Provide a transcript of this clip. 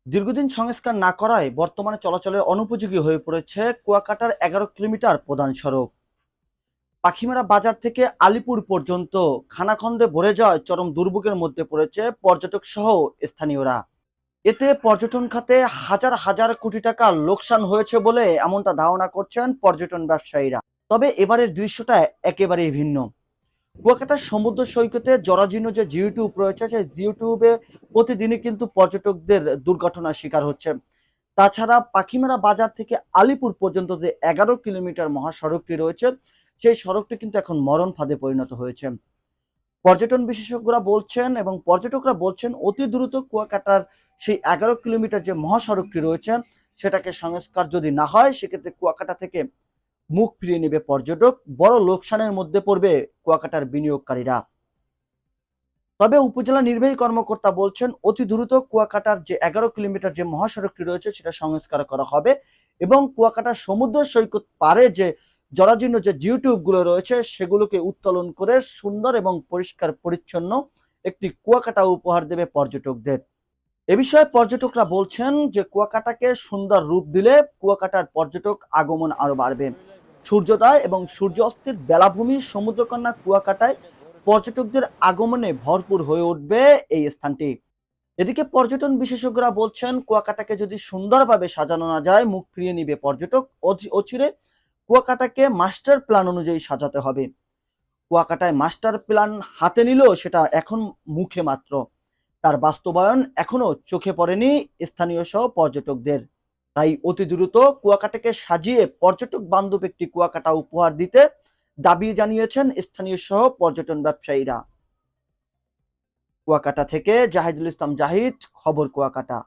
দীর্ঘদিন সংস্কার না করায় বর্তমানে চলাচলের অনুপযোগী হয়ে পড়েছে কুয়াকাটার 11 কিলোমিটার প্রধান সড়ক। পাখিমারা বাজার থেকে আলিপুর পর্যন্ত খানাখন্দে ভরে যাওয়ায় চরম দুর্ভোগের মধ্যে পড়েছে পর্যটক সহ স্থানীয়রা। এতে পর্যটন খাতে হাজার হাজার কোটি টাকা লোকসান হয়েছে বলে এমনটা ধারণা করছেন পর্যটন ব্যবসায়ীরা। তবে এবারের দৃশ্যটা একেবারেই ভিন্ন। কুয়াকাটার সমুদ্র সৈকতে জরাজীর্ণ যে জিও টিউব রয়েছে, সেই জিও টিউবে প্রতিদিনই কিন্তু পর্যটকদের দুর্ঘটনার শিকার হচ্ছে। তাছাড়া পাখিমারা বাজার থেকে আলিপুর পর্যন্ত যে 11 কিলোমিটার মহাসড়কটি রয়েছে, সেই সড়কটি কিন্তু এখন মরণ ফাঁদে পরিণত হয়েছে। পর্যটন বিশেষজ্ঞরা বলছেন এবং পর্যটকরা বলছেন অতি দ্রুত কুয়াকাটার সেই 11 কিলোমিটার যে মহাসড়কটি রয়েছে, সেটাকে সংস্কার যদি না হয়, সেক্ষেত্রে কুয়াকাটা থেকে মুখ ফিরিয়ে নেবে পর্যটক, বড় লোকসানের মধ্যে পড়বে কুয়াকাটার বিনিয়োগকারীরা। তবে উপজেলা নির্বাহী কর্মকর্তা বলছেন অতি দ্রুত কুয়াকাটার যে 11 কিলোমিটার যে মহাসড়কটি রয়েছে সেটা সংস্কার করা হবে এবং কুয়াকাটার সমুদ্র সৈকত পারে যে জরাজীর্ণ যে জিও টিউবগুলো রয়েছে সেগুলোকে উত্তোলন করে সুন্দর এবং পরিষ্কার পরিচ্ছন্ন একটি কুয়াকাটা উপহার দেবে পর্যটকদের। এ বিষয়ে পর্যটকরা বলছেন যে কুয়াকাটাকে সুন্দর রূপ দিলে কুয়াকাটার পর্যটক আগমন আরো বাড়বে। সূর্যোদয় এবং সূর্যাস্তের বেলাভূমি সমুদ্রকন্যা কুয়াকাটায় পর্যটকদের আগমনে ভরপুর হয়ে উঠবে এই স্থানটি। এদিকে পর্যটন বিশেষজ্ঞরা বলছেন কুয়াকাটাকে যদি সুন্দরভাবে সাজানো না যায়, মুখ ফিরিয়ে নিবে পর্যটক। অচিরে কুয়াকাটাকে মাস্টার প্ল্যান অনুযায়ী সাজাতে হবে। কুয়াকাটায় মাস্টার প্ল্যান হাতে নিলেও সেটা এখন মুখে মাত্র, তার বাস্তবায়ন এখনো চোখে পড়েনি স্থানীয় সহ পর্যটকদের। তাই অতি দ্রুত কুয়াকাটাকে সাজিয়ে পর্যটক বান্ধব একটি কুয়াকাটা উপহার দিতে দাবি জানিয়েছেন স্থানীয় সহ পর্যটন ব্যবসায়ীরা। কুয়াকাটা থেকে জাহিদুল ইসলাম জাহিদ, খবর কুয়াকাটা।